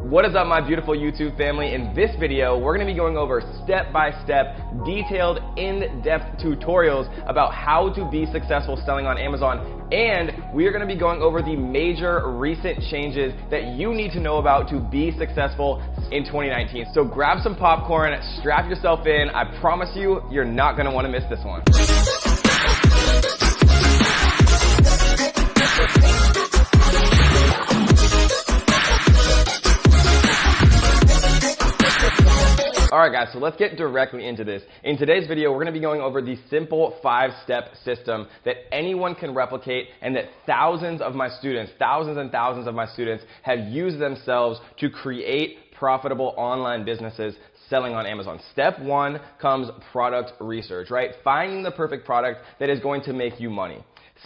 What is up, my beautiful YouTube family? In this video, we're going to be going over step-by-step, detailed, in-depth tutorials about how to be successful selling on Amazon. And we are going to be going over the major recent changes that you need to know about to be successful in 2019. So grab some popcorn, strap yourself in. I promise you, you're not going to want to miss this one. Alright guys, so let's get directly into this. In today's video, we're going to be going over the simple 5-step system that anyone can replicate and that thousands and thousands of my students have used themselves to create profitable online businesses selling on Amazon. Step 1 comes product research, right? Finding the perfect product that is going to make you money.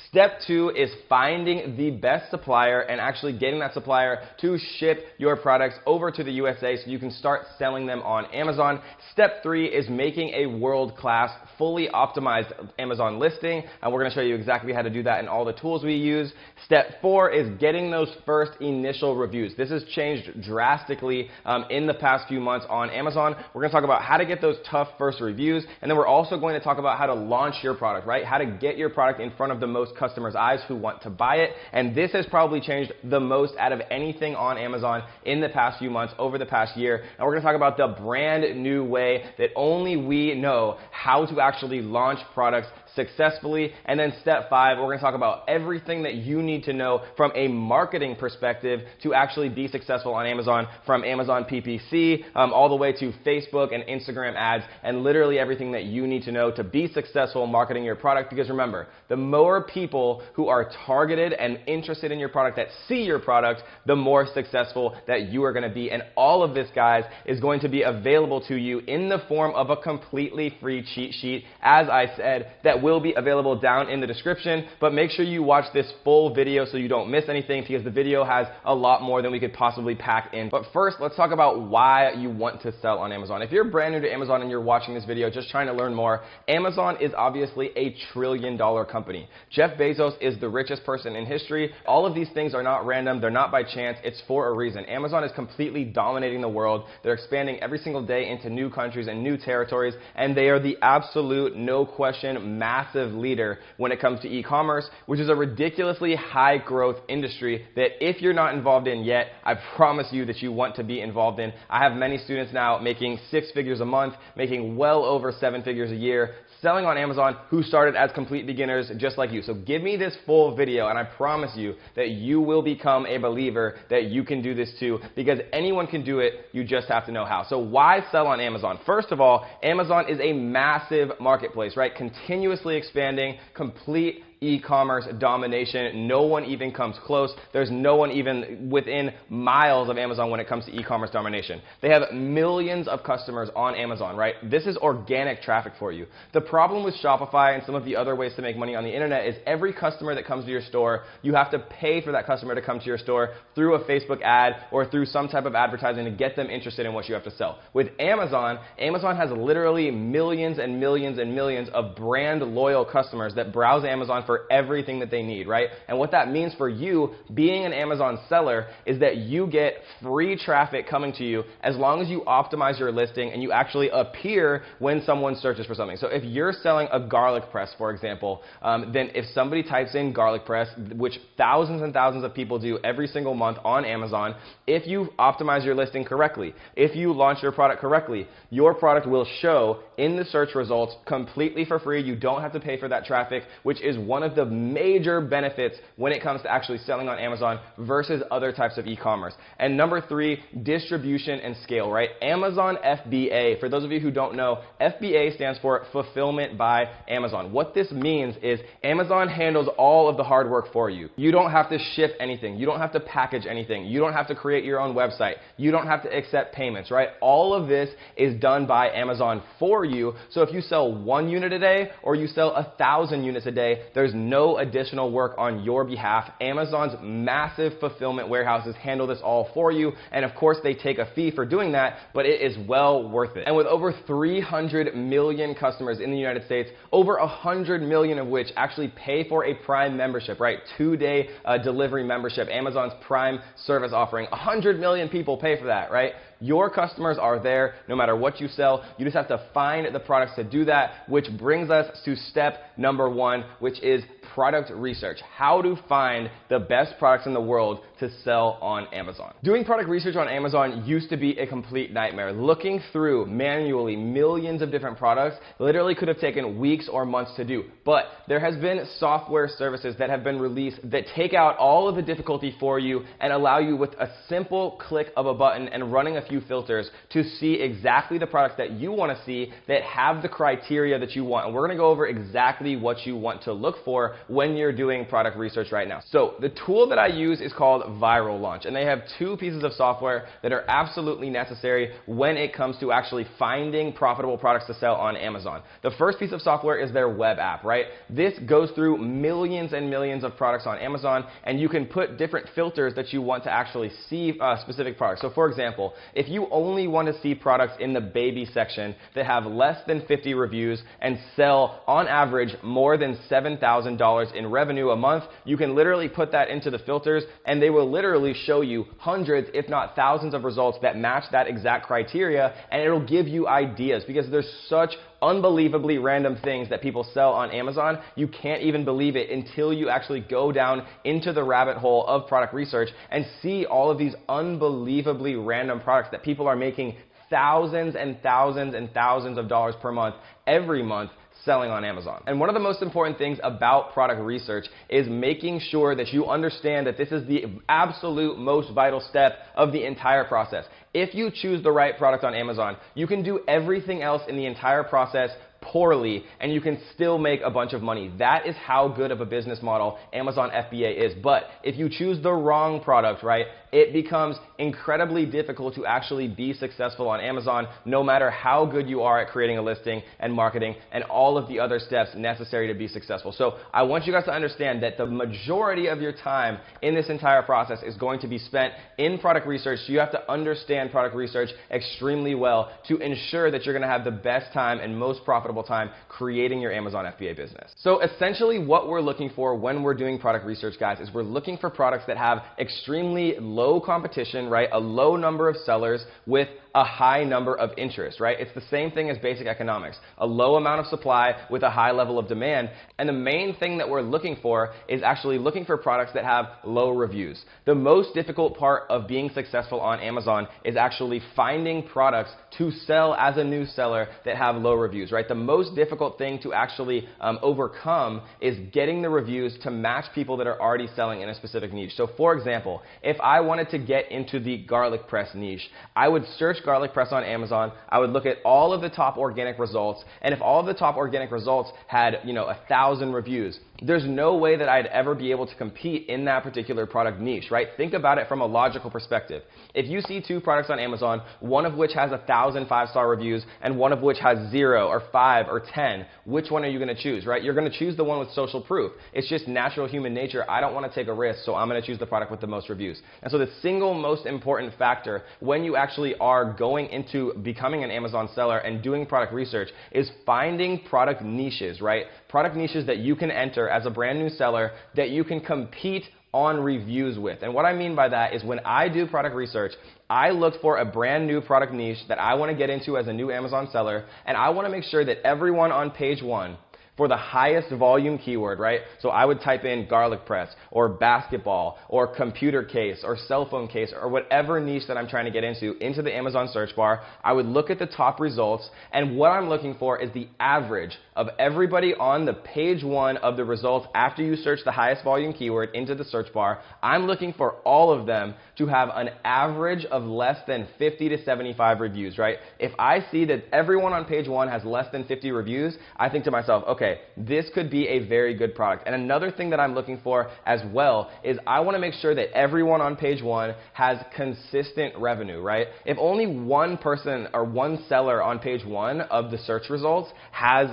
Step 2 is finding the best supplier and actually getting that supplier to ship your products over to the USA so you can start selling them on Amazon. Step 3 is making a world-class, fully optimized Amazon listing, and we're going to show you exactly how to do that and all the tools we use. Step 4 is getting those first initial reviews. This has changed drastically in the past few months on Amazon. We're going to talk about how to get those tough first reviews, and then we're also going to talk about how to launch your product, right? How to get your product in front of the most customers' eyes who want to buy it. And this has probably changed the most out of anything on Amazon in the past few months, over the past year. And we're going to talk about the brand new way that only we know how to actually launch products successfully. And then step 5, we're going to talk about everything that you need to know from a marketing perspective to actually be successful on Amazon, from Amazon PPC all the way to Facebook and Instagram ads, and literally everything that you need to know to be successful marketing your product. Because remember, the more people who are targeted and interested in your product, that see your product, the more successful that you are going to be. And all of this, guys, is going to be available to you in the form of a completely free cheat sheet, as I said, that will be available down in the description. But make sure you watch this full video so you don't miss anything, because the video has a lot more than we could possibly pack in. But first, let's talk about why you want to sell on Amazon. If you're brand new to Amazon and you're watching this video just trying to learn more, Amazon is obviously a $1 trillion company. Jeff Bezos is the richest person in history. All of these things are not random. They're not by chance. It's for a reason. Amazon is completely dominating the world. They're expanding every single day into new countries and new territories, and they are the absolute, no question, massive leader when it comes to e-commerce, which is a ridiculously high growth industry that if you're not involved in yet, I promise you that you want to be involved in. I have many students now making 6 figures a month, making well over 7 figures a year, selling on Amazon, who started as complete beginners just like you. So give me this full video and I promise you that you will become a believer that you can do this too, because anyone can do it, you just have to know how. So why sell on Amazon? First of all, Amazon is a massive marketplace, right? Continuously expanding, complete e-commerce domination. No one even comes close. There's no one even within miles of Amazon when it comes to e-commerce domination. They have millions of customers on Amazon, right? This is organic traffic for you. The problem with Shopify and some of the other ways to make money on the internet is every customer that comes to your store, you have to pay for that customer to come to your store through a Facebook ad or through some type of advertising to get them interested in what you have to sell. With Amazon, Amazon has literally millions and millions and millions of brand loyal customers that browse Amazon for everything that they need, right? And what that means for you being an Amazon seller is that you get free traffic coming to you as long as you optimize your listing and you actually appear when someone searches for something. So if you're selling a garlic press, for example, then if somebody types in garlic press, which thousands and thousands of people do every single month on Amazon, if you optimize your listing correctly, if you launch your product correctly, your product will show in the search results completely for free. You don't have to pay for that traffic, which is one of the major benefits when it comes to actually selling on Amazon versus other types of e-commerce. And number 3, distribution and scale, right? Amazon FBA, for those of you who don't know, FBA stands for Fulfillment by Amazon. What this means is Amazon handles all of the hard work for you. You don't have to ship anything. You don't have to package anything. You don't have to create your own website. You don't have to accept payments, right? All of this is done by Amazon for you. So if you sell 1 unit a day or you sell 1,000 units a day, there's There's no additional work on your behalf. Amazon's massive fulfillment warehouses handle this all for you, and of course they take a fee for doing that, but it is well worth it. And with over 300 million customers in the United States, over 100 million of which actually pay for a Prime membership, right? 2-day delivery membership, Amazon's Prime service offering. 100 million people pay for that, right? Your customers are there no matter what you sell. You just have to find the products to do that, which brings us to step number 1, which is product research. How to find the best products in the world to sell on Amazon. Doing product research on Amazon used to be a complete nightmare. Looking through manually millions of different products literally could have taken weeks or months to do. But there has been software services that have been released that take out all of the difficulty for you and allow you with a simple click of a button and running a few filters to see exactly the products that you want to see that have the criteria that you want. And we're going to go over exactly what you want to look for when you're doing product research right now. So the tool that I use is called Viral Launch, and they have 2 pieces of software that are absolutely necessary when it comes to actually finding profitable products to sell on Amazon. The first piece of software is their web app, right? This goes through millions and millions of products on Amazon, and you can put different filters that you want to actually see specific products. So for example, if you only want to see products in the baby section that have less than 50 reviews and sell on average more than $7,000 in revenue a month, you can literally put that into the filters and they will literally show you hundreds, if not thousands of results that match that exact criteria, and it'll give you ideas because there's such unbelievably random things that people sell on Amazon. You can't even believe it until you actually go down into the rabbit hole of product research and see all of these unbelievably random products that people are making thousands and thousands and thousands of dollars per month, every month, selling on Amazon. And one of the most important things about product research is making sure that you understand that this is the absolute most vital step of the entire process. If you choose the right product on Amazon, you can do everything else in the entire process poorly and you can still make a bunch of money. That is how good of a business model Amazon FBA is. But if you choose the wrong product, right, it becomes incredibly difficult to actually be successful on Amazon, no matter how good you are at creating a listing and marketing and all of the other steps necessary to be successful. So I want you guys to understand that the majority of your time in this entire process is going to be spent in product research. So you have to understand product research extremely well to ensure that you're going to have the best time and most profitable time creating your Amazon FBA business. So essentially what we're looking for when we're doing product research, guys, is we're looking for products that have extremely low competition, right? A low number of sellers with a high number of interest, right? It's the same thing as basic economics. A low amount of supply with a high level of demand. And the main thing that we're looking for is actually looking for products that have low reviews. The most difficult part of being successful on Amazon is actually finding products to sell as a new seller that have low reviews, right? The most difficult thing to actually overcome is getting the reviews to match people that are already selling in a specific niche. So for example, if I wanted to get into the garlic press niche, I would search garlic press on Amazon. I would look at all of the top organic results, and if all of the top organic results had, 1,000 reviews, there's no way that I'd ever be able to compete in that particular product niche, right? Think about it from a logical perspective. If you see 2 products on Amazon, one of which has 1,000 5-star reviews and one of which has 0 or 5 or 10, which one are you going to choose, right? You're going to choose the one with social proof. It's just natural human nature. I don't want to take a risk, so I'm going to choose the product with the most reviews. And so the single most important factor when you actually are going into becoming an Amazon seller and doing product research is finding product niches, right? Product niches that you can enter as a brand new seller that you can compete on reviews with. And what I mean by that is when I do product research, I look for a brand new product niche that I want to get into as a new Amazon seller, and I want to make sure that everyone on page 1 for the highest volume keyword, right? So I would type in garlic press or basketball or computer case or cell phone case or whatever niche that I'm trying to get into the Amazon search bar. I would look at the top results, and what I'm looking for is the average of everybody on the page 1 of the results after you search the highest volume keyword into the search bar. I'm looking for all of them to have an average of less than 50 to 75 reviews, right? If I see that everyone on page 1 has less than 50 reviews, I think to myself, okay, this could be a very good product. And another thing that I'm looking for as well is I want to make sure that everyone on page 1 has consistent revenue, right? If only one person or one seller on page 1 of the search results has,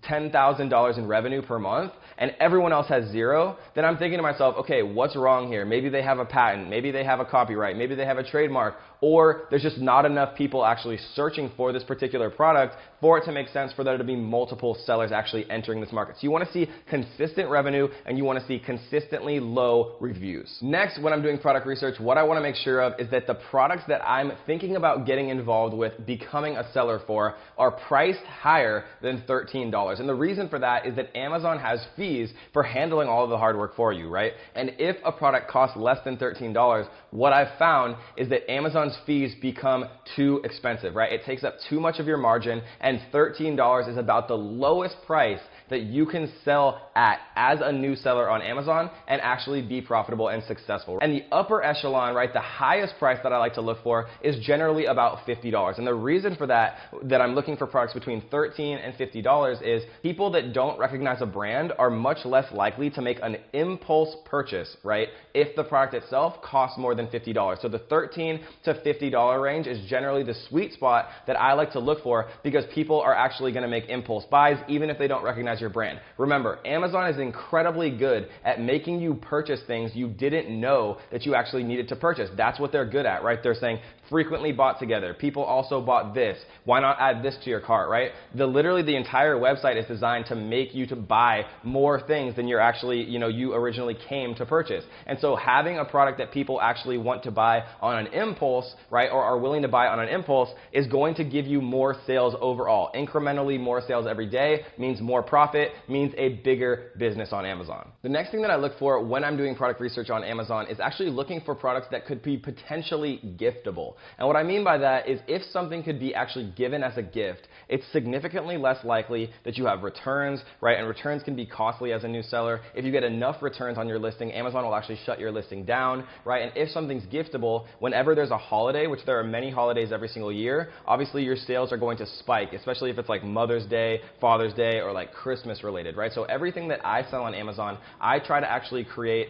$10,000 in revenue per month and everyone else has zero, then I'm thinking to myself, okay, what's wrong here? Maybe they have a patent, maybe they have a copyright, maybe they have a trademark, or there's just not enough people actually searching for this particular product for it to make sense for there to be multiple sellers actually entering this market. So you want to see consistent revenue and you want to see consistently low reviews. Next, when I'm doing product research, what I want to make sure of is that the products that I'm thinking about getting involved with, becoming a seller for, are priced higher than $13. And the reason for that is that Amazon has fees for handling all of the hard work for you, right? And if a product costs less than $13, what I've found is that Amazon's fees become too expensive, right? It takes up too much of your margin, and $13 is about the lowest price that you can sell at as a new seller on Amazon and actually be profitable and successful. And the upper echelon, right, the highest price that I like to look for is generally about $50. And the reason for that I'm looking for products between $13 and $50 is people that don't recognize a brand are much less likely to make an impulse purchase, right, if the product itself costs more than $50. So the $13 to $50 range is generally the sweet spot that I like to look for because people are actually going to make impulse buys even if they don't recognize your brand. Remember, Amazon is incredibly good at making you purchase things you didn't know that you actually needed to purchase. That's what they're good at, right? They're saying frequently bought together. People also bought this. Why not add this to your cart, right? Literally the entire website is designed to make you to buy more things than you're actually, you originally came to purchase. And so having a product that people actually want to buy on an impulse, right, or are willing to buy on an impulse is going to give you more sales overall. Incrementally more sales every day means more profit, means a bigger business on Amazon. The next thing that I look for when I'm doing product research on Amazon is actually looking for products that could be potentially giftable. And what I mean by that is if something could be actually given as a gift, it's significantly less likely that you have returns, right? And returns can be costly as a new seller. If you get enough returns on your listing, Amazon will actually shut your listing down, right? And if something's giftable, whenever there's a holiday, which there are many holidays every single year, obviously your sales are going to spike, especially if it's like Mother's Day, Father's Day, or like Christmas related, right? So everything that I sell on Amazon, I try to actually create,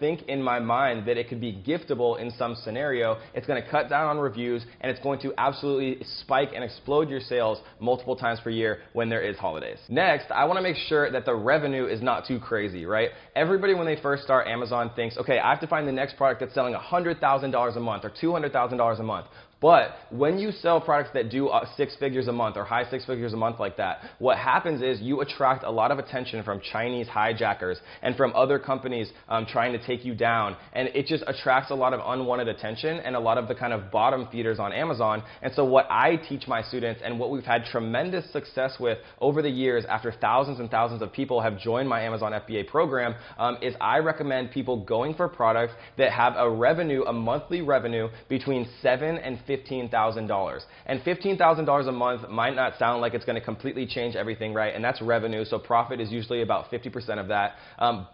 think in my mind that it could be giftable in some scenario. It's going to cut down on reviews and it's going to absolutely spike and explode your sales multiple times per year when there is holidays. Next, I want to make sure that the revenue is not too crazy, right? Everybody when they first start Amazon thinks, okay, I have to find the next product that's selling $100,000 a month or $200,000 a month. But when you sell products that do 6 figures a month or high 6 figures a month like that, what happens is you attract a lot of attention from Chinese hijackers and from other companies trying to take you down. And it just attracts a lot of unwanted attention and a lot of the kind of bottom feeders on Amazon. And so what I teach my students and what we've had tremendous success with over the years after thousands and thousands of people have joined my Amazon FBA program is I recommend people going for products that have a monthly revenue between $7,000 and $15,000. And $15,000 a month might not sound like it's going to completely change everything, right? And that's revenue, so profit is usually about 50% of that.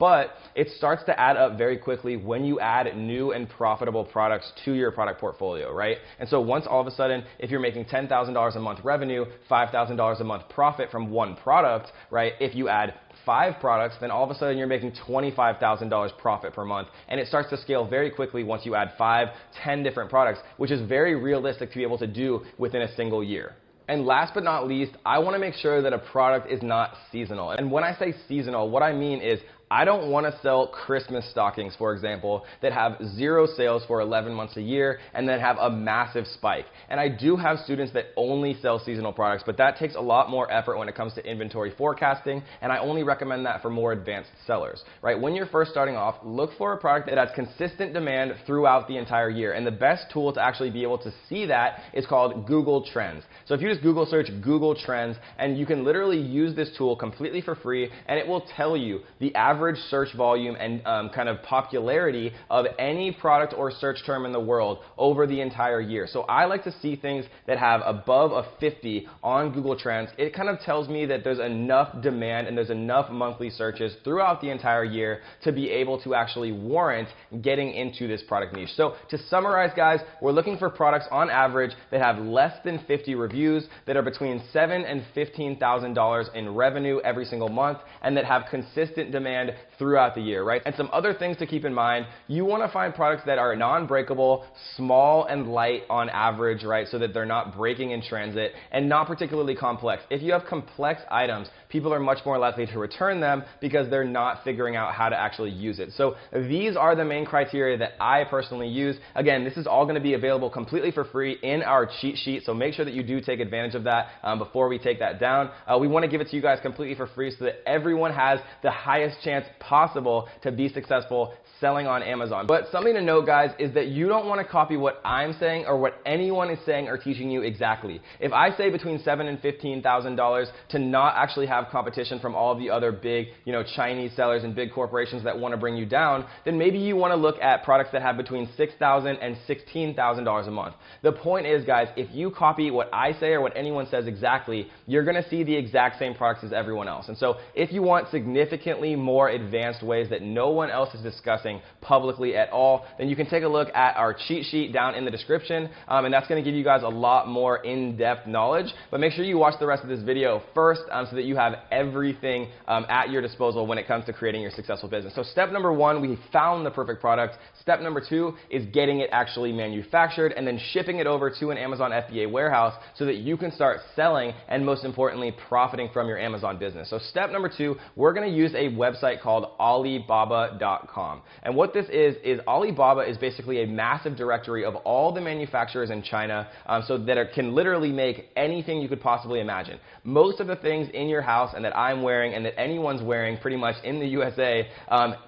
But it starts to add up very quickly when you add new and profitable products to your product portfolio, right? And so once all of a sudden, if you're making $10,000 a month revenue, $5,000 a month profit from one product, right? If you add 5 products, then all of a sudden you're making $25,000 profit per month. And it starts to scale very quickly once you add 5, 10 different products, which is very realistic to be able to do within a single year. And last but not least, I want to make sure that a product is not seasonal. And when I say seasonal, what I mean is I don't want to sell Christmas stockings, for example, that have 0 sales for 11 months a year and then have a massive spike. And I do have students that only sell seasonal products, but that takes a lot more effort when it comes to inventory forecasting, and I only recommend that for more advanced sellers, right? When you're first starting off, look for a product that has consistent demand throughout the entire year. And the best tool to actually be able to see that is called Google Trends. So if you just Google search Google Trends, and you can literally use this tool completely for free, and it will tell you the average search volume and kind of popularity of any product or search term in the world over the entire year. So I like to see things that have above a 50 on Google Trends. It kind of tells me that there's enough demand and there's enough monthly searches throughout the entire year to be able to actually warrant getting into this product niche. So to summarize, guys, we're looking for products on average that have less than 50 reviews, that are between $7,000 and $15,000 in revenue every single month, and that have consistent demand expand throughout the year, right? And some other things to keep in mind, you want to find products that are non-breakable, small and light on average, right? So that they're not breaking in transit and not particularly complex. If you have complex items, people are much more likely to return them because they're not figuring out how to actually use it. So these are the main criteria that I personally use. Again, this is all going to be available completely for free in our cheat sheet, so make sure that you do take advantage of that before we take that down. We want to give it to you guys completely for free so that everyone has the highest chance possible to be successful selling on Amazon. But something to note, guys, is that you don't want to copy what I'm saying or what anyone is saying or teaching you exactly. If I say between $7,000 and $15,000 to not actually have competition from all of the other big, Chinese sellers and big corporations that want to bring you down, then maybe you want to look at products that have between $6,000 and $16,000 a month. The point is, guys, if you copy what I say or what anyone says exactly, you're going to see the exact same products as everyone else. And so if you want significantly more advanced ways that no one else is discussing publicly at all, then you can take a look at our cheat sheet down in the description, and that's going to give you guys a lot more in-depth knowledge. But make sure you watch the rest of this video first so that you have everything at your disposal when it comes to creating your successful business. So step number one, we found the perfect product. Step number two is getting it actually manufactured and then shipping it over to an Amazon FBA warehouse so that you can start selling and, most importantly, profiting from your Amazon business. So step number two, we're going to use a website called Alibaba.com. And what this is Alibaba is basically a massive directory of all the manufacturers in China, so that it can literally make anything you could possibly imagine. Most of the things in your house and that I'm wearing and that anyone's wearing pretty much in the USA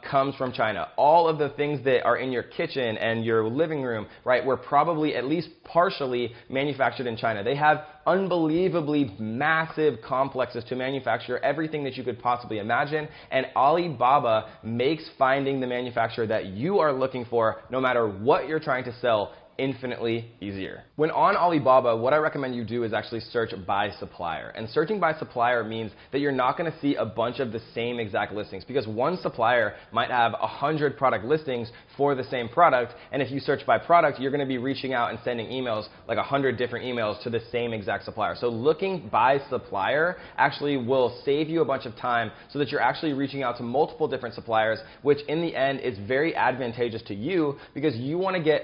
comes from China. All of the things that are in your kitchen and your living room, right, were probably at least partially manufactured in China. They have unbelievably massive complexes to manufacture everything that you could possibly imagine, and Alibaba makes finding the manufacturer that you are looking for, no matter what you're trying to sell, infinitely easier. When on Alibaba, what I recommend you do is actually search by supplier. And searching by supplier means that you're not going to see a bunch of the same exact listings, because one supplier might have 100 product listings for the same product, and if you search by product, you're going to be reaching out and sending emails, like 100 different emails to the same exact supplier. So looking by supplier actually will save you a bunch of time so that you're actually reaching out to multiple different suppliers, which in the end is very advantageous to you because you want to get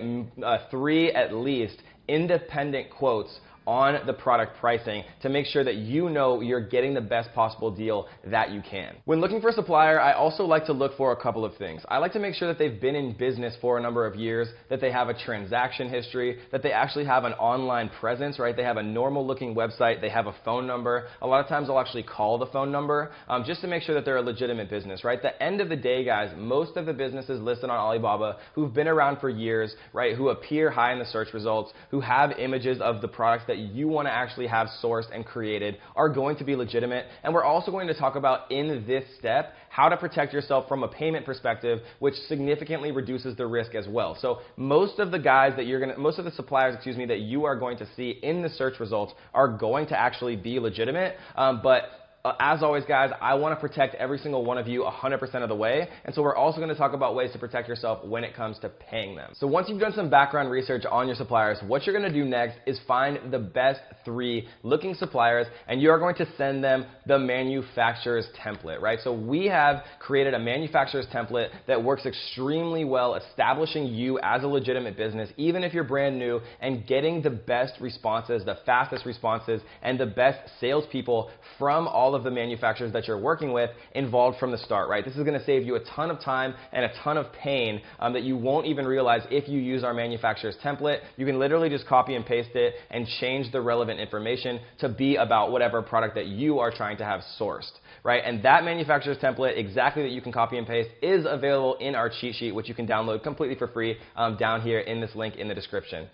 3 at least independent quotes on the product pricing to make sure that you know you're getting the best possible deal that you can. When looking for a supplier, I also like to look for a couple of things. I like to make sure that they've been in business for a number of years, that they have a transaction history, that they actually have an online presence, right? They have a normal looking website, they have a phone number. A lot of times I'll actually call the phone number just to make sure that they're a legitimate business, right? At the end of the day, guys, most of the businesses listed on Alibaba who've been around for years, right, who appear high in the search results, who have images of the products that you want to actually have sourced and created are going to be legitimate. And we're also going to talk about in this step how to protect yourself from a payment perspective, which significantly reduces the risk as well. So most of the suppliers, that you are going to see in the search results are going to actually be legitimate, but as always, guys, I want to protect every single one of you 100% of the way, and so we're also going to talk about ways to protect yourself when it comes to paying them. So once you've done some background research on your suppliers, what you're going to do next is find the best 3 looking suppliers, and you are going to send them the manufacturer's template, right? So we have created a manufacturer's template that works extremely well establishing you as a legitimate business, even if you're brand new, and getting the best responses, the fastest responses, and the best salespeople from all of the manufacturers that you're working with involved from the start, right? This is going to save you a ton of time and a ton of pain that you won't even realize if you use our manufacturer's template. You can literally just copy and paste it and change the relevant information to be about whatever product that you are trying to have sourced, right? And that manufacturer's template, exactly that you can copy and paste, is available in our cheat sheet, which you can download completely for free down here in this link in the description.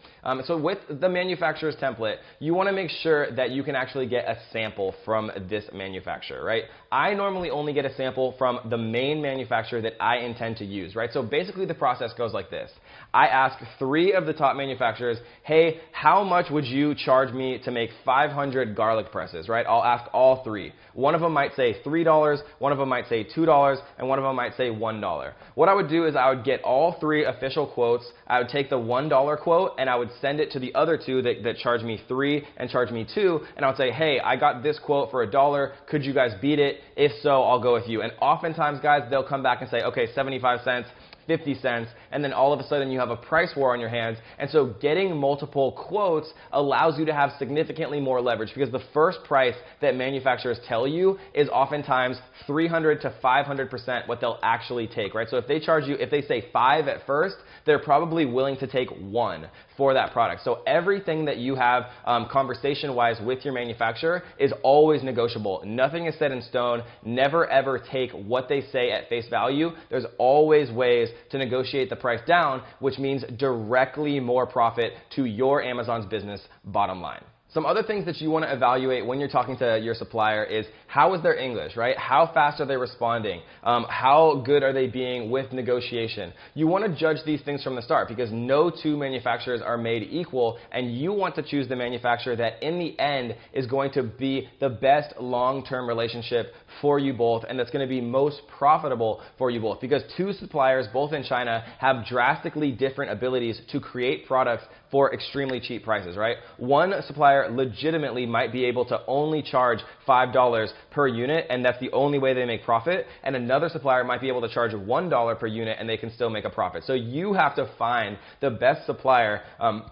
So with the manufacturer's template, you want to make sure that you can actually get a sample from this manufacturer, right? I normally only get a sample from the main manufacturer that I intend to use, right? So basically the process goes like this. I ask 3 of the top manufacturers, hey, how much would you charge me to make 500 garlic presses, right? I'll ask all 3. One of them might say $3, one of them might say $2, and one of them might say $1. What I would do is I would get all 3 official quotes. I would take the $1 quote and I would send it to the other 2 that charge me $3 and charge me $2, and I would say, hey, I got this quote for $1. Could you guys beat it? If so, I'll go with you. And oftentimes, guys, they'll come back and say, okay, 75 cents, 50 cents, and then all of a sudden you have a price war on your hands. And so getting multiple quotes allows you to have significantly more leverage, because the first price that manufacturers tell you is oftentimes 300 to 500% what they'll actually take, right? So if they charge you, if they say 5 at first, they're probably willing to take 1 for that product. So everything that you have conversation-wise with your manufacturer is always negotiable. Nothing is set in stone. Never ever take what they say at face value. There's always ways to negotiate the price down, which means directly more profit to your Amazon's business bottom line. Some other things that you want to evaluate when you're talking to your supplier is, how is their English, right? How fast are they responding? How good are they being with negotiation? You want to judge these things from the start, because no two manufacturers are made equal, and you want to choose the manufacturer that in the end is going to be the best long-term relationship for you both, and that's going to be most profitable for you both, because two suppliers, both in China, have drastically different abilities to create products for extremely cheap prices, right? One supplier legitimately might be able to only charge $5 per unit, and that's the only way they make profit, and another supplier might be able to charge $1 per unit and they can still make a profit. So you have to find the best supplier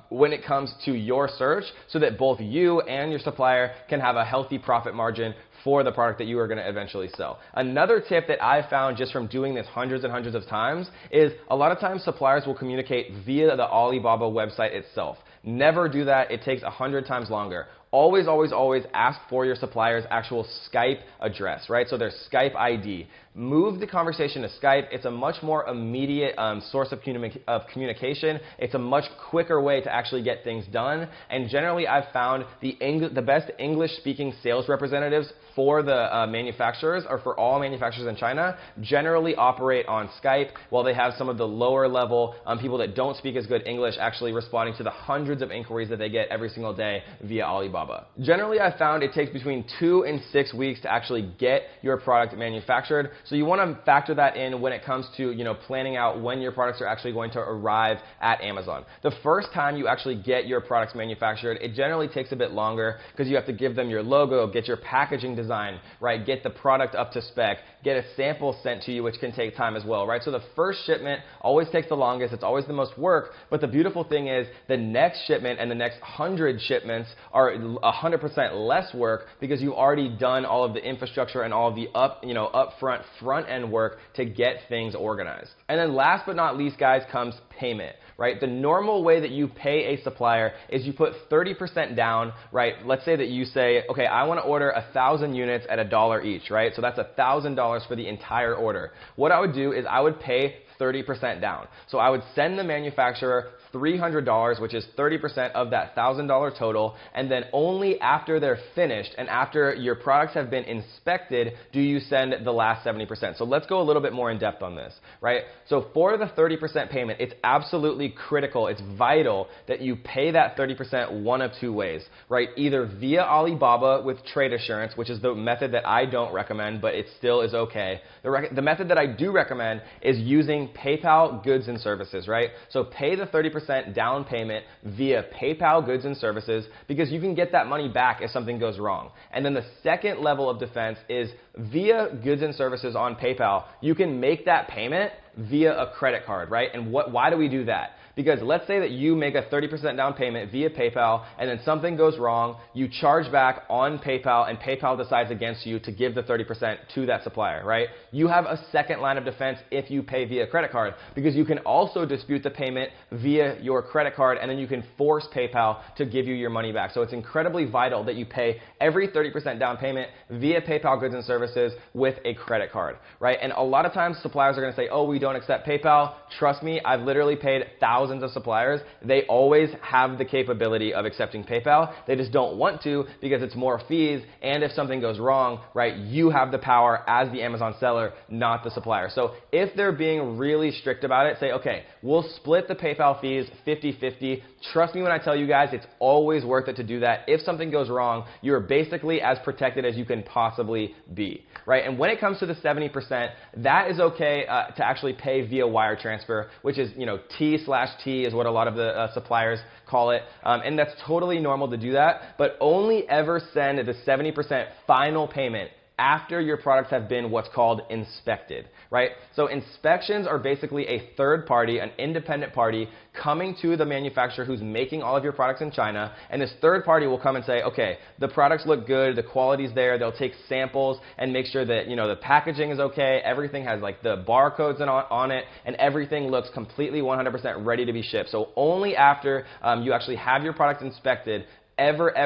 when it comes to your search, so that both you and your supplier can have a healthy profit margin for the product that you are going to eventually sell. Another tip that I found just from doing this hundreds and hundreds of times is, a lot of times suppliers will communicate via the Alibaba website itself. Never do that. It takes 100 times longer. Always, always, always ask for your supplier's actual Skype address, right? So their Skype ID. Move the conversation to Skype. It's a much more immediate source of communication. It's a much quicker way to actually get things done. And generally, I've found the best English-speaking sales representatives for the manufacturers, or for all manufacturers in China, generally operate on Skype, while they have some of the lower level people that don't speak as good English actually responding to the hundreds of inquiries that they get every single day via Alibaba. Generally, I've found it takes between 2 and 6 weeks to actually get your product manufactured. So you want to factor that in when it comes to, planning out when your products are actually going to arrive at Amazon. The first time you actually get your products manufactured, it generally takes a bit longer, because you have to give them your logo, get your packaging design, right? Get the product up to spec, get a sample sent to you, which can take time as well, right? So the first shipment always takes the longest. It's always the most work. But the beautiful thing is, the next shipment and the next 100 shipments are 100% less work, because you've already done all of the infrastructure and all of the upfront front-end work to get things organized. And then last but not least, guys, comes payment, right? The normal way that you pay a supplier is you put 30% down, right? Let's say that you say, okay, I want to order 1,000 units at $1 each, right? So that's $1,000 for the entire order. What I would do is I would pay 30% down. So I would send the manufacturer $300, which is 30% of that $1,000 total, and then only after they're finished and after your products have been inspected do you send the last 70%. So let's go a little bit more in depth on this, right? So for the 30% payment, it's absolutely critical, it's vital that you pay that 30% one of two ways, right? Either via Alibaba with trade assurance, which is the method that I don't recommend, but it still is okay. The method that I do recommend is using PayPal goods and services, right? So pay the 30% down payment via PayPal goods and services, because you can get that money back if something goes wrong. And then the second level of defense is via goods and services on PayPal. You can make that payment via a credit card, right? And why do we do that? Because let's say that you make a 30% down payment via PayPal, and then something goes wrong, you charge back on PayPal, and PayPal decides against you to give the 30% to that supplier, right? You have a second line of defense if you pay via credit card, because you can also dispute the payment via your credit card, and then you can force PayPal to give you your money back. So it's incredibly vital that you pay every 30% down payment via PayPal goods and services with a credit card, right? And a lot of times suppliers are going to say, oh, we don't accept PayPal. Trust me, I've literally paid thousands of suppliers. They always have the capability of accepting PayPal. They just don't want to, because it's more fees, and if something goes wrong, right, you have the power as the Amazon seller, not the supplier. So if they're being really strict about it, say, okay, we'll split the PayPal fees 50-50. Trust me when I tell you guys, it's always worth it to do that. If something goes wrong, you're basically as protected as you can possibly be, right? And when it comes to the 70%, that is okay to actually pay via wire transfer, which is, T/T is what a lot of the suppliers call it. And that's totally normal to do that, but only ever send the 70% final payment after your products have been what's called inspected, right? So inspections are basically a third party, an independent party coming to the manufacturer who's making all of your products in China, and this third party will come and say, okay, the products look good, the quality's there, they'll take samples and make sure that, the packaging is okay, everything has like the barcodes on it, and everything looks completely 100% ready to be shipped. So only after you actually have your product inspected, ever,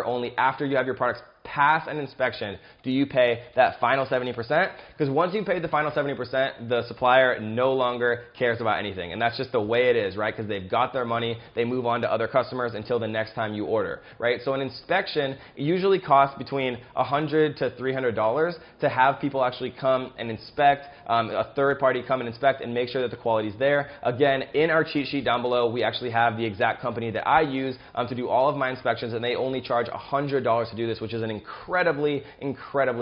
only after you have your products pass an inspection do you pay that final 70%, because once you pay the final 70%, the supplier no longer cares about anything, and that's just the way it is, right? Because they've got their money, they move on to other customers until the next time you order, right? So an inspection usually costs between $100 to $300 to have people actually come and inspect, a third party come and inspect and make sure that the quality is there. Again, in our cheat sheet down below, we actually have the exact company that I use to do all of my inspections, and they only charge $100 to do this, which is an incredibly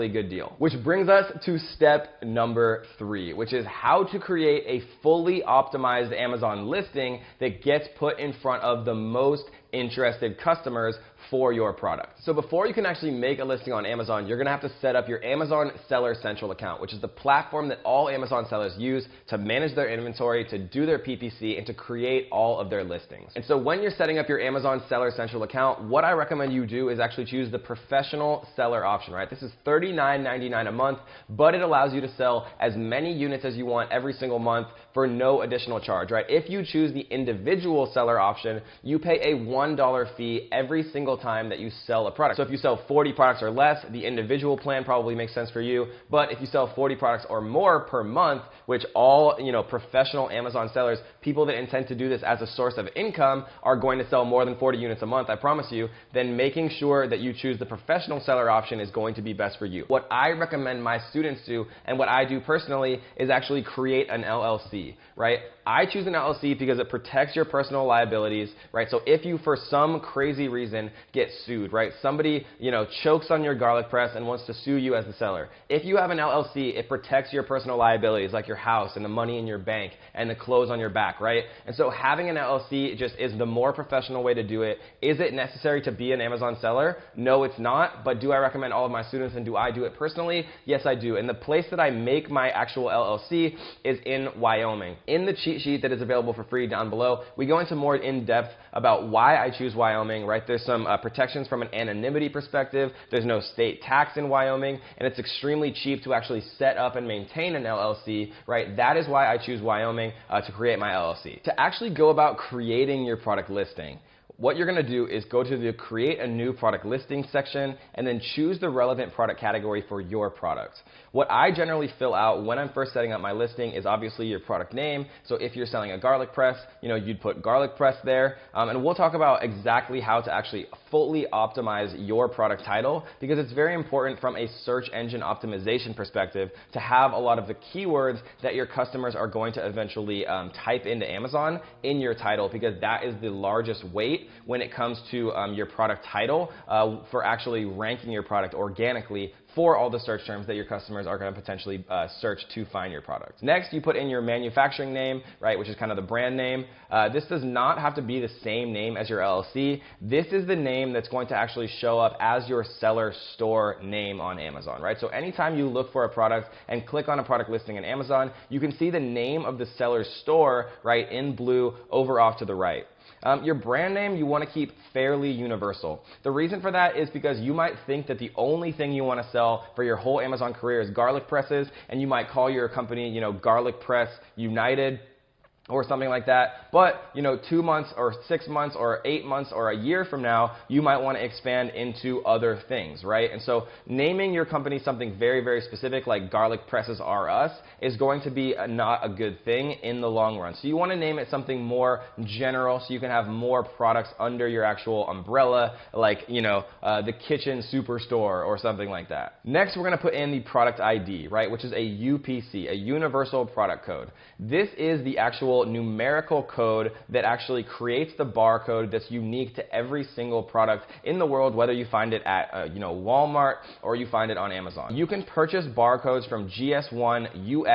good deal. Which brings us to step number 3, which is how to create a fully optimized Amazon listing that gets put in front of the most interested customers for your product. So before you can actually make a listing on Amazon, you're going to have to set up your Amazon Seller Central account, which is the platform that all Amazon sellers use to manage their inventory, to do their PPC, and to create all of their listings. And so when you're setting up your Amazon Seller Central account, what I recommend you do is actually choose the professional seller option, right? This is $39.99 a month, but it allows you to sell as many units as you want every single month for no additional charge, right? If you choose the individual seller option, you pay a $1 fee every single time that you sell a product. So if you sell 40 products or less, the individual plan probably makes sense for you. But if you sell 40 products or more per month, which all professional Amazon sellers, people that intend to do this as a source of income, are going to sell more than 40 units a month, I promise you, then making sure that you choose the professional seller option is going to be best for you. What I recommend my students do, and what I do personally, is actually create an LLC, right? I choose an LLC because it protects your personal liabilities, right? So if you, for some crazy reason, get sued, right? Somebody, chokes on your garlic press and wants to sue you as the seller. If you have an LLC, it protects your personal liabilities, like your house and the money in your bank and the clothes on your back, right? And so having an LLC just is the more professional way to do it. Is it necessary to be an Amazon seller? No, it's not. But do I recommend all of my students, and do I do it personally? Yes, I do. And the place that I make my actual LLC is in Wyoming. In the cheat sheet that is available for free down below, we go into more in depth about why I choose Wyoming, right? There's some protections from an anonymity perspective. There's no state tax in Wyoming, and it's extremely cheap to actually set up and maintain an LLC, right? That is why I choose Wyoming to create my LLC. To actually go about creating your product listing, what you're going to do is go to the Create a New Product Listing section and then choose the relevant product category for your product. What I generally fill out when I'm first setting up my listing is obviously your product name. So if you're selling a garlic press, you'd put garlic press there. And we'll talk about exactly how to actually fully optimize your product title, because it's very important from a search engine optimization perspective to have a lot of the keywords that your customers are going to eventually type into Amazon in your title, because that is the largest weight when it comes to your product title for actually ranking your product organically for all the search terms that your customers are going to potentially search to find your product. Next, you put in your manufacturing name, right, which is kind of the brand name. This does not have to be the same name as your LLC. This is the name that's going to actually show up as your seller store name on Amazon, right? So anytime you look for a product and click on a product listing in Amazon, you can see the name of the seller's store, right, in blue over off to the right. Your brand name you want to keep fairly universal. The reason for that is because you might think that the only thing you want to sell for your whole Amazon career is garlic presses, and you might call your company, Garlic Press United or something like that. But 2 months or 6 months or 8 months or a year from now, you might want to expand into other things, right? And so naming your company something very specific, like Garlic Presses R Us, is going to be not a good thing in the long run. So you want to name it something more general, so you can have more products under your actual umbrella, like the Kitchen Superstore or something like that. Next, we're going to put in the product ID, right, which is a UPC, a Universal Product Code. This is the actual numerical code that actually creates the barcode that's unique to every single product in the world, whether you find it at Walmart or you find it on Amazon. You can purchase barcodes from gs1us.org.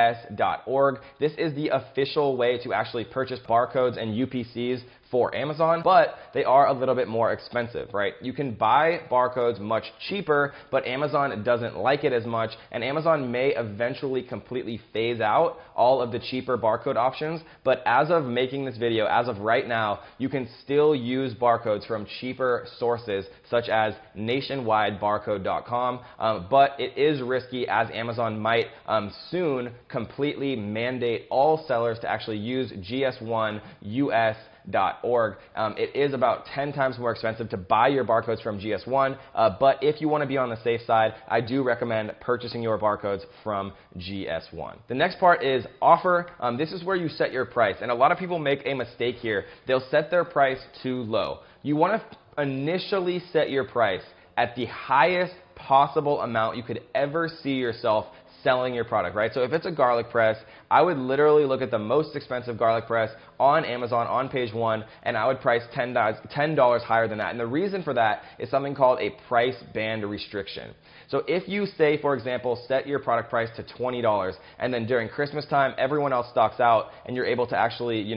This is the official way to actually purchase barcodes and UPCs for Amazon, but they are a little bit more expensive, right? You can buy barcodes much cheaper, but Amazon doesn't like it as much, and Amazon may eventually completely phase out all of the cheaper barcode options. But as of making this video, as of right now, you can still use barcodes from cheaper sources such as nationwidebarcode.com, but it is risky, as Amazon might soon completely mandate all sellers to actually use gs1us.org. It is about 10 times more expensive to buy your barcodes from GS1, but if you want to be on the safe side, I do recommend purchasing your barcodes from GS1. The next part is offer. This is where you set your price, and a lot of people make a mistake here. They'll set their price too low. You want to initially set your price at the highest possible amount you could ever see yourself selling your product, right? So if it's a garlic press, I would literally look at the most expensive garlic press on Amazon on page 1, and I would price $10 higher than that. And the reason for that is something called a price band restriction. So if you say, for example, set your product price to $20, and then during Christmas time, everyone else stocks out, and you're able to actually,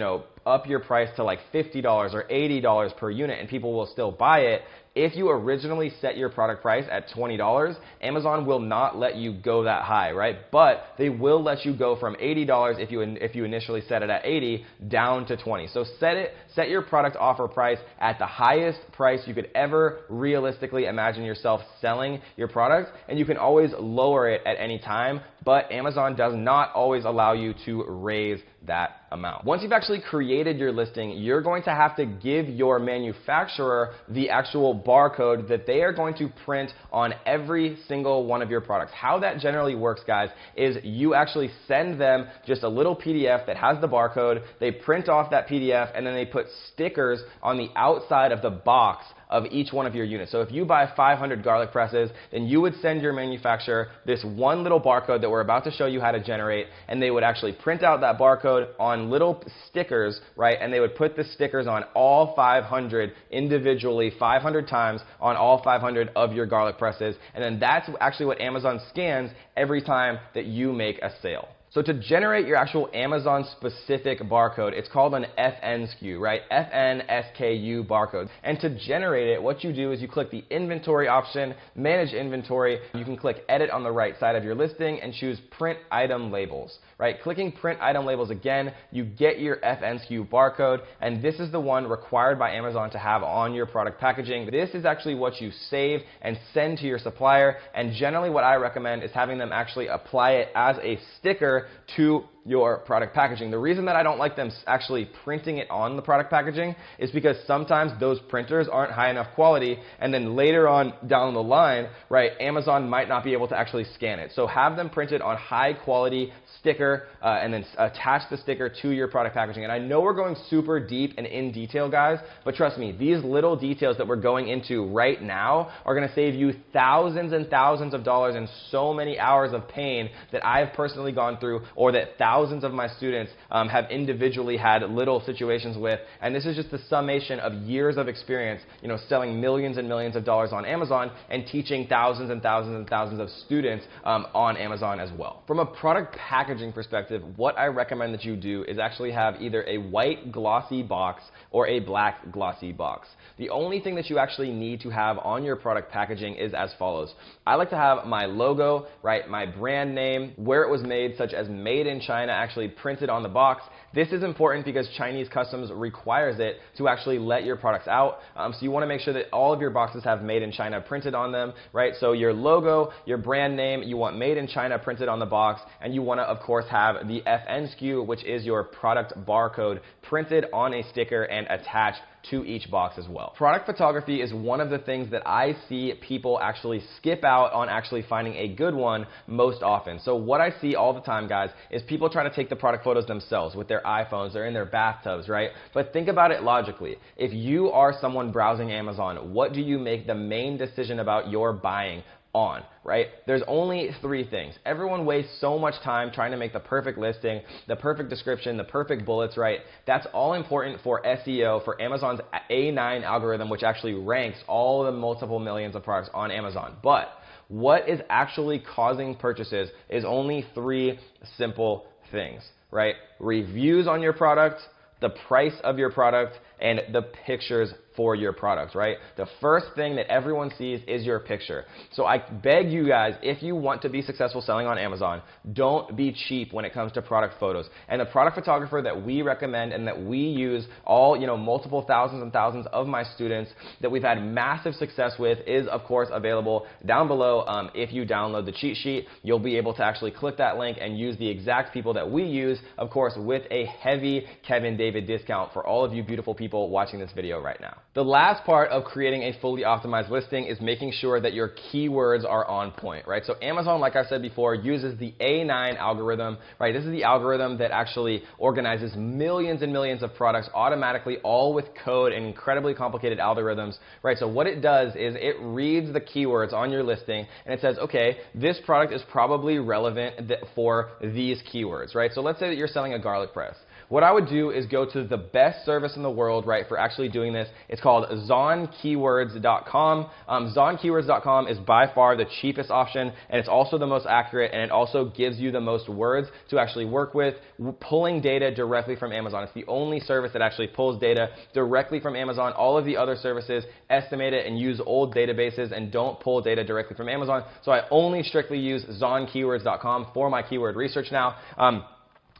up your price to like $50 or $80 per unit, and people will still buy it. If you originally set your product price at $20, Amazon will not let you go that high, right? But they will let you go from $80 if you initially set it at $80 down to $20. So set your product offer price at the highest price you could ever realistically imagine yourself selling your product, and you can always lower it at any time, but Amazon does not always allow you to raise that amount. Once you've actually created your listing, you're going to have to give your manufacturer the actual barcode that they are going to print on every single one of your products. How that generally works, guys, is you actually send them just a little PDF that has the barcode. They print off that PDF, and then they put stickers on the outside of the box of each one of your units. So if you buy 500 garlic presses, then you would send your manufacturer this one little barcode that we're about to show you how to generate, and they would actually print out that barcode on little stickers, right? And they would put the stickers on all 500 individually, 500 times on all 500 of your garlic presses, and then that's actually what Amazon scans every time that you make a sale. So to generate your actual Amazon specific barcode, it's called an FN SKU, right? FNSKU barcode. And to generate it, what you do is you click the inventory option, manage inventory. You can click edit on the right side of your listing and choose print item labels, right? Clicking print item labels again, you get your FN SKU barcode, and this is the one required by Amazon to have on your product packaging. This is actually what you save and send to your supplier, and generally what I recommend is having them actually apply it as a sticker to your product packaging. The reason that I don't like them actually printing it on the product packaging is because sometimes those printers aren't high enough quality, and then later on down the line, right, Amazon might not be able to actually scan it. So have them printed on high quality sticker and then attach the sticker to your product packaging. And I know we're going super deep and in detail, guys, but trust me, these little details that we're going into right now are going to save you thousands and thousands of dollars and so many hours of pain that I've personally gone through, or that thousands of my students have individually had little situations with. And this is just the summation of years of experience, selling millions and millions of dollars on Amazon and teaching thousands and thousands and thousands of students on Amazon as well. From a product packaging perspective, what I recommend that you do is actually have either a white glossy box or a black glossy box. The only thing that you actually need to have on your product packaging is as follows. I like to have my logo, right, my brand name, where it was made, such as made in China, actually printed on the box. This is important because Chinese customs requires it to actually let your products out. So you want to make sure that all of your boxes have made in China printed on them, right? So your logo, your brand name, you want made in China printed on the box, and you want to, of course, have the FN SKU, which is your product barcode, printed on a sticker and attached to each box as well. Product photography is one of the things that I see people actually skip out on actually finding a good one most often. So what I see all the time, guys, is people trying to take the product photos themselves with their iPhones or in their bathtubs, right? But think about it logically. If you are someone browsing Amazon, what do you make the main decision about your buying on, right? There's only three things. Everyone wastes so much time trying to make the perfect listing, the perfect description, the perfect bullets, right? That's all important for SEO, for Amazon's A9 algorithm, which actually ranks all the multiple millions of products on Amazon. But what is actually causing purchases is only three simple things, right? Reviews on your product, the price of your product, and the pictures for your product, right? The first thing that everyone sees is your picture. So I beg you guys, if you want to be successful selling on Amazon, don't be cheap when it comes to product photos. And the product photographer that we recommend and that we use, all, multiple thousands and thousands of my students that we've had massive success with, is of course available down below. If you download the cheat sheet, you'll be able to actually click that link and use the exact people that we use, of course, with a heavy Kevin David discount for all of you beautiful people watching this video right now. The last part of creating a fully optimized listing is making sure that your keywords are on point, right? So Amazon, like I said before, uses the A9 algorithm, right? This is the algorithm that actually organizes millions and millions of products automatically, all with code and incredibly complicated algorithms, right? So what it does is it reads the keywords on your listing and it says, okay, this product is probably relevant for these keywords, right? So let's say that you're selling a garlic press. What I would do is go to the best service in the world, right, for actually doing this. It's called zonkeywords.com. Zonkeywords.com is by far the cheapest option, and it's also the most accurate, and it also gives you the most words to actually work with, pulling data directly from Amazon. It's the only service that actually pulls data directly from Amazon. All of the other services estimate it and use old databases and don't pull data directly from Amazon. So I only strictly use zonkeywords.com for my keyword research now.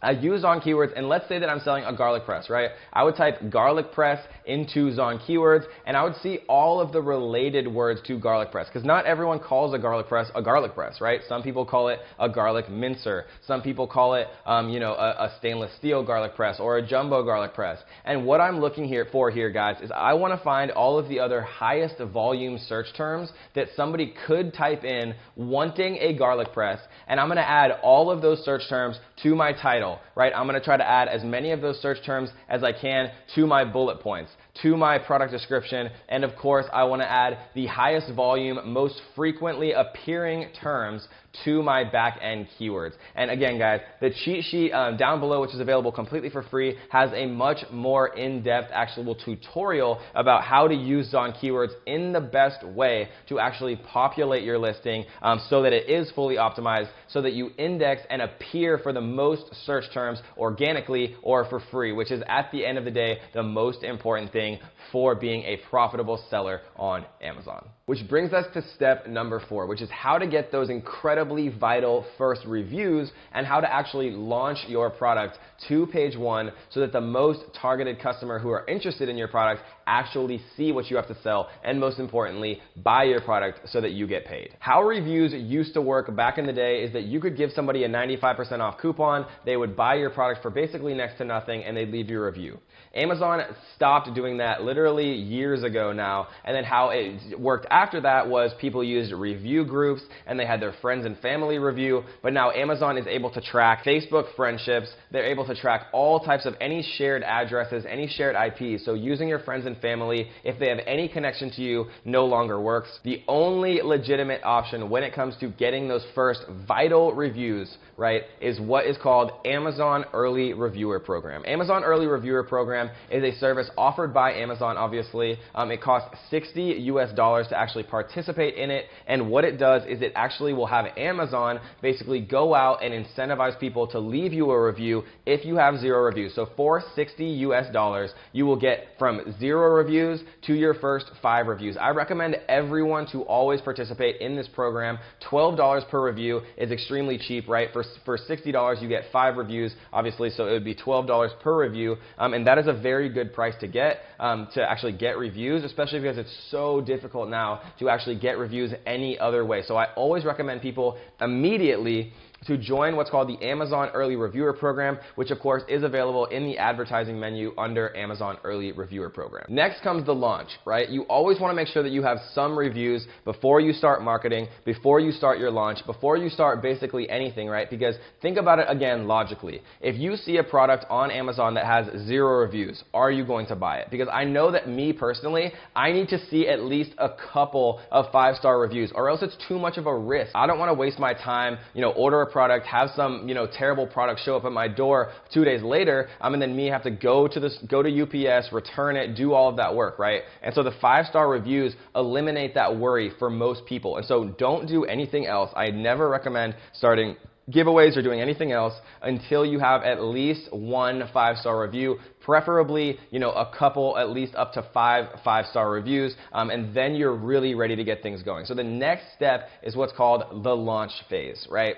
I use on keywords, and let's say that I'm selling a garlic press, right? I would type garlic press into Zon keywords, and I would see all of the related words to garlic press, because not everyone calls a garlic press, right? Some people call it a garlic mincer. Some people call it, a stainless steel garlic press or a jumbo garlic press. And what I'm looking for here, guys, is I want to find all of the other highest volume search terms that somebody could type in wanting a garlic press, and I'm going to add all of those search terms to my title, right? I'm going to try to add as many of those search terms as I can to my bullet points, to my product description, and of course I want to add the highest volume, most frequently appearing terms to my back-end keywords. And again, guys, the cheat sheet down below, which is available completely for free, has a much more in-depth actual tutorial about how to use Zon keywords in the best way to actually populate your listing so that it is fully optimized, so that you index and appear for the most search terms organically or for free, which is at the end of the day the most important thing for being a profitable seller on Amazon. Which brings us to step number 4, which is how to get those incredibly vital first reviews and how to actually launch your product to page 1 so that the most targeted customer who are interested in your product actually see what you have to sell, and most importantly, buy your product so that you get paid. How reviews used to work back in the day is that you could give somebody a 95% off coupon, they would buy your product for basically next to nothing, and they'd leave you a review. Amazon stopped doing that literally years ago now, and then how it worked after that was people used review groups and they had their friends and family review, but now Amazon is able to track Facebook friendships, they're able to track all types of any shared addresses, any shared IPs, so using your friends and family, if they have any connection to you, no longer works. The only legitimate option when it comes to getting those first vital reviews, right, is what is called Amazon Early Reviewer Program. Amazon Early Reviewer Program is a service offered by Amazon, obviously. It costs $60 US to actually participate in it, and what it does is it actually will have Amazon basically go out and incentivize people to leave you a review if you have 0 reviews. So for $60 US, you will get from 0 reviews to your first 5 reviews. I recommend everyone to always participate in this program. $12 per review is extremely cheap, right? For $60, you get 5 reviews, obviously, so it would be $12 per review, and that is a very good price to get, to actually get reviews, especially because it's so difficult now to actually get reviews any other way. So I always recommend people immediately to join what's called the Amazon Early Reviewer Program, which of course is available in the advertising menu under Amazon Early Reviewer Program. Next comes the launch, right? You always want to make sure that you have some reviews before you start marketing, before you start your launch, before you start basically anything, right? Because think about it again logically. If you see a product on Amazon that has 0 reviews, are you going to buy it? Because I know that me personally, I need to see at least a couple of 5-star reviews, or else it's too much of a risk. I don't want to waste my time, order a product, have some, terrible product show up at my door 2 days later, and then me have to go to UPS, return it, do all of that work, right? And so the 5-star reviews eliminate that worry for most people. And so don't do anything else. I never recommend starting giveaways or doing anything else until you have at least one 5-star review, preferably, a couple, at least up to 5-star reviews, and then you're really ready to get things going. So the next step is what's called the launch phase, right?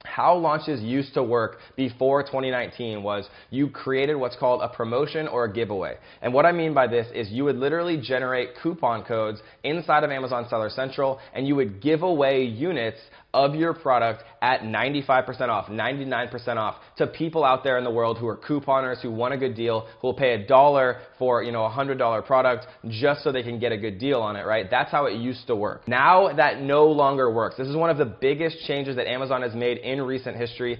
How launches used to work before 2019 was you created what's called a promotion or a giveaway. And what I mean by this is you would literally generate coupon codes inside of Amazon Seller Central, and you would give away units of your product at 95% off, 99% off to people out there in the world who are couponers, who want a good deal, who will pay $1 for, a $100 product just so they can get a good deal on it, right? That's how it used to work. Now that no longer works. This is one of the biggest changes that Amazon has made in recent history.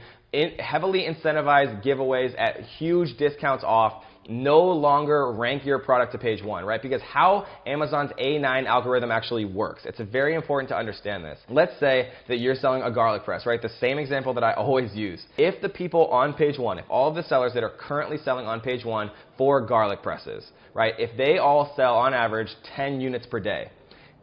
Heavily incentivized giveaways at huge discounts off no longer rank your product to page 1, right? Because how Amazon's A9 algorithm actually works, it's very important to understand this. Let's say that you're selling a garlic press, right? The same example that I always use. If the people on page 1, if all of the sellers that are currently selling on page 1 for garlic presses, right? If they all sell on average 10 units per day,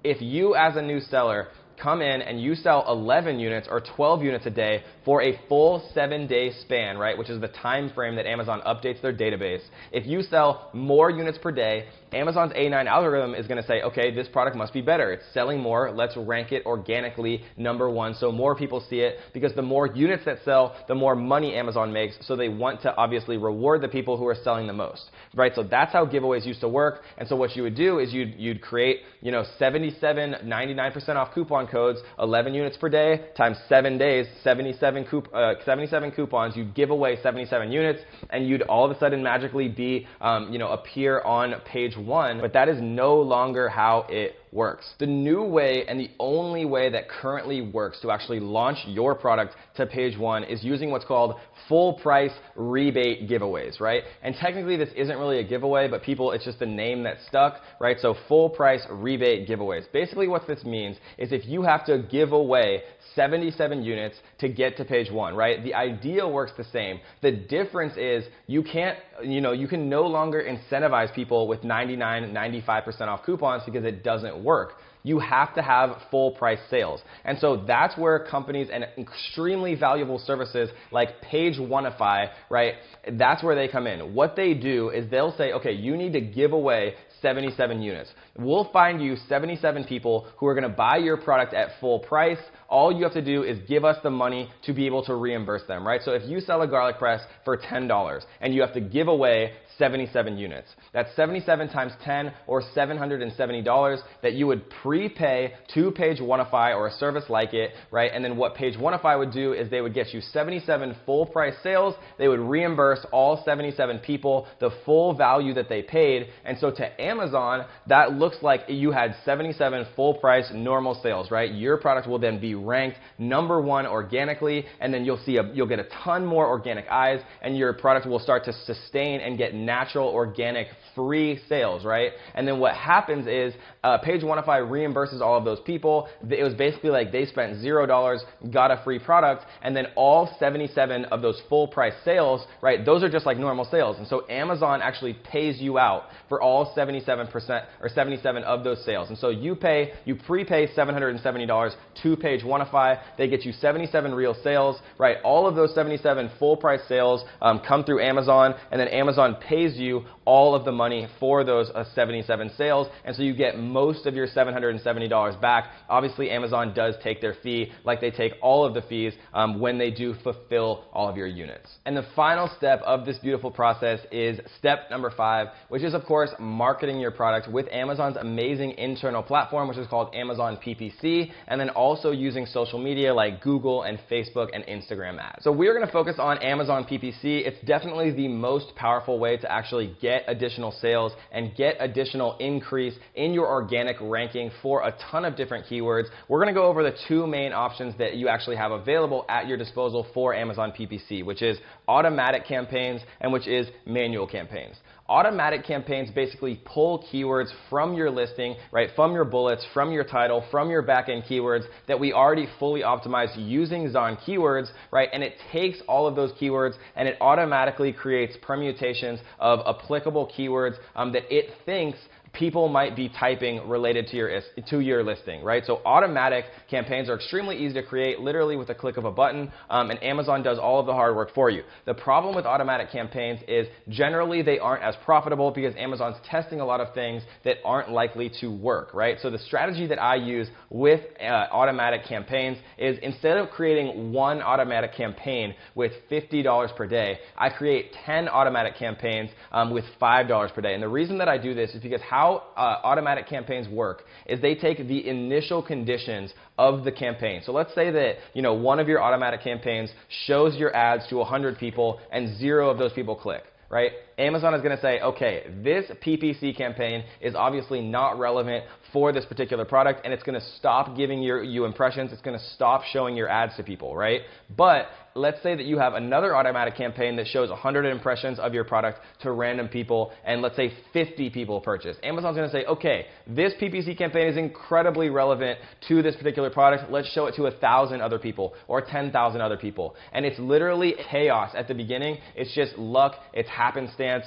if you as a new seller come in and you sell 11 units or 12 units a day for a full 7-day span, right, which is the time frame that Amazon updates their database. If you sell more units per day, Amazon's A9 algorithm is going to say, okay, this product must be better. It's selling more. Let's rank it organically #1 so more people see it, because the more units that sell, the more money Amazon makes. So they want to obviously reward the people who are selling the most, right? So that's how giveaways used to work. And so what you would do is you'd create, 77 99% off coupon codes, 11 units per day times 7 days, 77 coupons. You'd give away 77 units, and you'd all of a sudden magically be, appear on page 1. But that is no longer how it works. The new way, and the only way that currently works to actually launch your product to page 1, is using what's called full price rebate giveaways, right? And technically this isn't really a giveaway, but it's just a name that stuck, right? So full price rebate giveaways. Basically what this means is if you have to give away 77 units to get to page 1, right? The idea works the same. The difference is you can no longer incentivize people with 99, 95% off coupons because it doesn't work. You have to have full price sales. And so that's where companies and extremely valuable services like Page1ify, right? That's where they come in. What they do is they'll say, okay, you need to give away 77 units. We'll find you 77 people who are going to buy your product at full price. All you have to do is give us the money to be able to reimburse them, right? So if you sell a garlic press for $10 and you have to give away 77 units, that's 77 times 10 or $770 that you would prepay to Page1ify or a service like it, right? And then what Page1ify would do is they would get you 77 full price sales. They would reimburse all 77 people the full value that they paid. And so to Amazon, that looks like you had 77 full price normal sales, right? Your product will then be ranked #1 organically, and then you'll get a ton more organic eyes, and your product will start to sustain and get natural, organic, free sales, right? And then what happens is Page1ify reimburses all of those people. It was basically like they spent $0, got a free product, and then all 77 of those full price sales, right, those are just like normal sales. And so Amazon actually pays you out for all 77% or 77 of those sales. And so you prepay $770 to Page1ify. They get you 77 real sales, right? All of those 77 full price sales come through Amazon, and then Amazon pays you all of the money for those 77 sales, and so you get most of your $770 back. Obviously, Amazon does take their fee, like they take all of the fees when they do fulfill all of your units. And the final step of this beautiful process is step number 5, which is, of course, marketing your product with Amazon's amazing internal platform, which is called Amazon PPC, and then also using social media like Google and Facebook and Instagram ads. So we're going to focus on Amazon PPC. It's definitely the most powerful way to actually get additional sales and get additional increase in your organic ranking for a ton of different keywords. We're going to go over the 2 main options that you actually have available at your disposal for Amazon PPC, which is automatic campaigns and which is manual campaigns. Automatic campaigns basically pull keywords from your listing, right, from your bullets, from your title, from your backend keywords that we already fully optimized using Zon Keywords, right, and it takes all of those keywords and it automatically creates permutations of applicable keywords that it thinks people might be typing related to your listing, right? So automatic campaigns are extremely easy to create, literally with a click of a button, and Amazon does all of the hard work for you. The problem with automatic campaigns is generally they aren't as profitable because Amazon's testing a lot of things that aren't likely to work, right? So the strategy that I use with automatic campaigns is instead of creating one automatic campaign with $50 per day, I create 10 automatic campaigns with $5 per day. And the reason that I do this is because how automatic campaigns work is they take the initial conditions of the campaign. So let's say that one of your automatic campaigns shows your ads to 100 people and 0 of those people click, right? Amazon is going to say, okay, this PPC campaign is obviously not relevant for this particular product, and it's going to stop giving you impressions. It's going to stop showing your ads to people, right? But let's say that you have another automatic campaign that shows 100 impressions of your product to random people, and let's say 50 people purchase. Amazon's going to say, okay, this PPC campaign is incredibly relevant to this particular product. Let's show it to 1,000 other people or 10,000 other people. And it's literally chaos at the beginning. It's just luck. It's happenstance.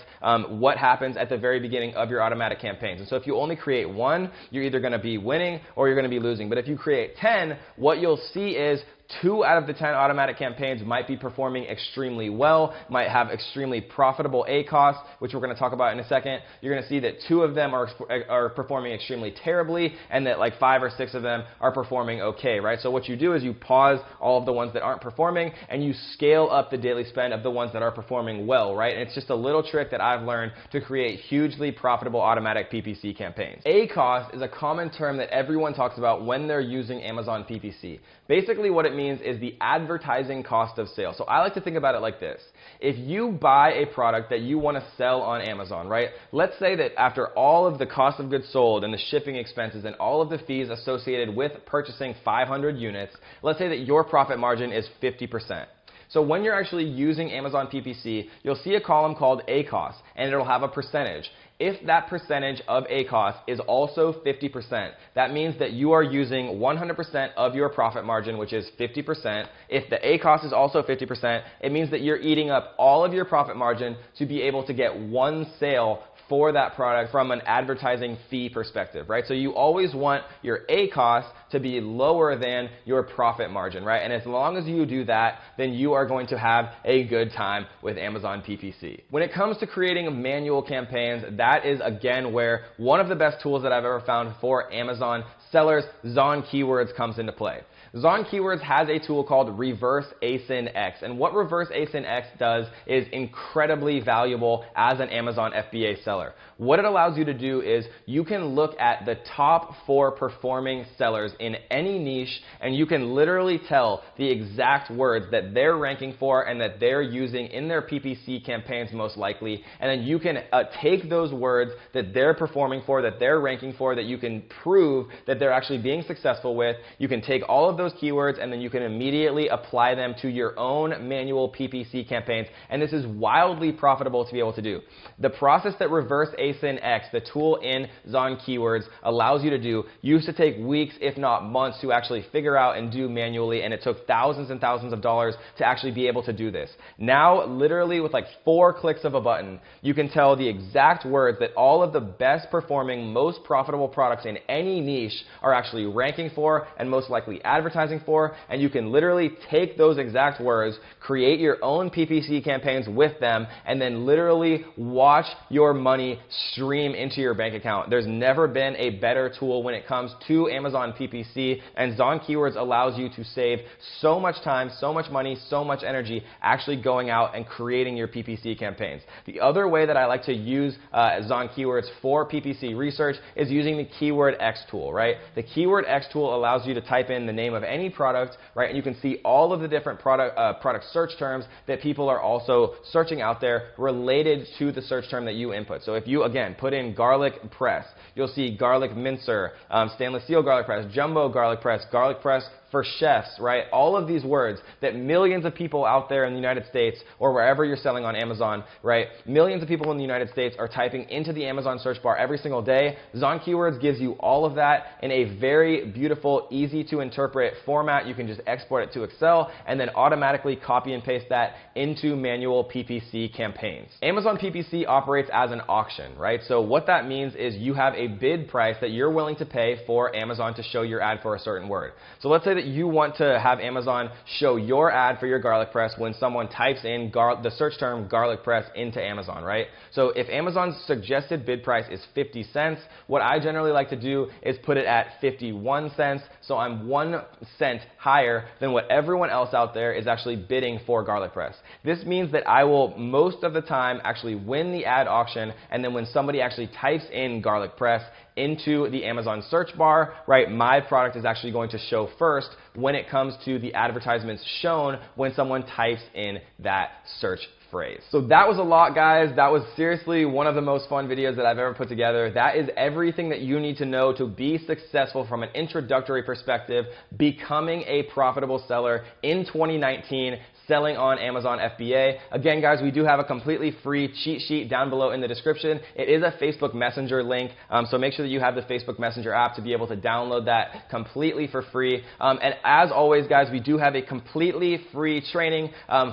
What happens at the very beginning of your automatic campaigns. And so if you only create one, you're either going to be winning or you're going to be losing. But if you create 10, what you'll see is 2 out of the 10 automatic campaigns might be performing extremely well, might have extremely profitable ACoS, which we're going to talk about in a second. You're going to see that 2 of them are performing extremely terribly, and that like 5 or 6 of them are performing okay, right? So what you do is you pause all of the ones that aren't performing, and you scale up the daily spend of the ones that are performing well, right? And it's just a little trick that I've learned to create hugely profitable automatic PPC campaigns. ACoS is a common term that everyone talks about when they're using Amazon PPC. Basically what it means is the advertising cost of sale. So I like to think about it like this. If you buy a product that you want to sell on Amazon, right? Let's say that after all of the cost of goods sold and the shipping expenses and all of the fees associated with purchasing 500 units, let's say that your profit margin is 50%. So when you're actually using Amazon PPC, you'll see a column called ACoS, and it'll have a percentage. If that percentage of ACoS is also 50%, that means that you are using 100% of your profit margin, which is 50%. If the ACoS is also 50%, it means that you're eating up all of your profit margin to be able to get one sale for that product from an advertising fee perspective, right? So you always want your ACoS to be lower than your profit margin, right? And as long as you do that, then you are going to have a good time with Amazon PPC. When it comes to creating manual campaigns, that is again where one of the best tools that I've ever found for Amazon sellers, Zon Keywords, comes into play. Zon Keywords has a tool called Reverse ASIN X, and what Reverse ASIN X does is incredibly valuable as an Amazon FBA seller. What it allows you to do is you can look at the top 4 performing sellers in any niche, and you can literally tell the exact words that they're ranking for and that they're using in their PPC campaigns most likely, and then you can take those words that they're performing for, that they're ranking for, that you can prove that they're actually being successful with. You can take all of those keywords and then you can immediately apply them to your own manual PPC campaigns, and this is wildly profitable to be able to do. The process that Reverse ASIN X, the tool in Zon Keywords, allows you to do used to take weeks, if not months, to actually figure out and do manually, and it took thousands and thousands of dollars to actually be able to do this. Now, literally with like 4 clicks of a button, you can tell the exact words that all of the best performing, most profitable products in any niche are actually ranking for and most likely advertising for, and you can literally take those exact words, create your own PPC campaigns with them, and then literally watch your money stream into your bank account. There's never been a better tool when it comes to Amazon PPC, and Zon Keywords allows you to save so much time, so much money, so much energy actually going out and creating your PPC campaigns. The other way that I like to use Zon Keywords for PPC research is using the Keyword X tool, right? The Keyword X tool allows you to type in the name of any product, right? And you can see all of the different product search terms that people are also searching out there related to the search term that you input. So if you, again, put in garlic press, you'll see garlic mincer, stainless steel garlic press, jumbo garlic press for chefs, right? All of these words that millions of people out there in the United States or wherever you're selling on Amazon, right? Millions of people in the United States are typing into the Amazon search bar every single day. Zon Keywords gives you all of that in a very beautiful, easy to interpret format. You can just export it to Excel and then automatically copy and paste that into manual PPC campaigns. Amazon PPC operates as an auction, right? So what that means is you have a bid price that you're willing to pay for Amazon to show your ad for a certain word. So let's say that you want to have Amazon show your ad for your garlic press when someone types in the search term garlic press into Amazon, right? So if Amazon's suggested bid price is 50 cents, what I generally like to do is put it at 51 cents, so I'm 1 cent higher than what everyone else out there is actually bidding for garlic press. This means that I will most of the time actually win the ad auction, and then when somebody actually types in garlic press into the Amazon search bar, right, my product is actually going to show first when it comes to the advertisements shown when someone types in that search phrase. So that was a lot, guys. That was seriously one of the most fun videos that I've ever put together. That is everything that you need to know to be successful from an introductory perspective, becoming a profitable seller in 2019, selling on Amazon FBA. Again, guys, we do have a completely free cheat sheet down below in the description. It is a Facebook Messenger link, so make sure that you have the Facebook Messenger app to be able to download that completely for free. And as always, guys, we do have a completely free training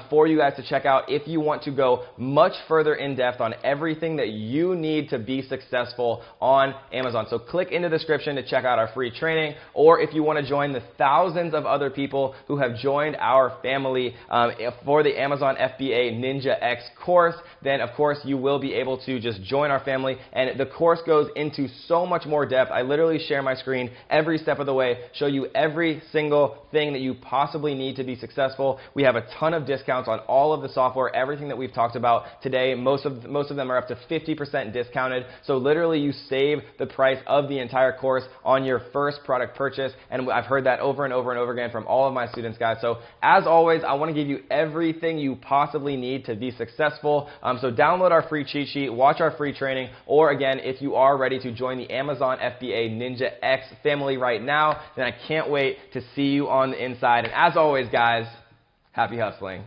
for you guys to check out if you want to go much further in depth on everything that you need to be successful on Amazon. So click in the description to check out our free training, or if you want to join the thousands of other people who have joined our family for the Amazon FBA Ninja X course, then of course you will be able to just join our family, and the course goes into so much more depth. I literally share my screen every step of the way, show you every single thing that you possibly need to be successful. We have a ton of discounts on all of the software, everything that we've talked about today. Most of them are up to 50% discounted, so literally you save the price of the entire course on your first product purchase, and I've heard that over and over and over again from all of my students, guys. So as always, I want to give you everything you possibly need to be successful. So download our free cheat sheet, watch our free training, or again, if you are ready to join the Amazon FBA Ninja X family right now, then I can't wait to see you on the inside. And as always, guys, happy hustling.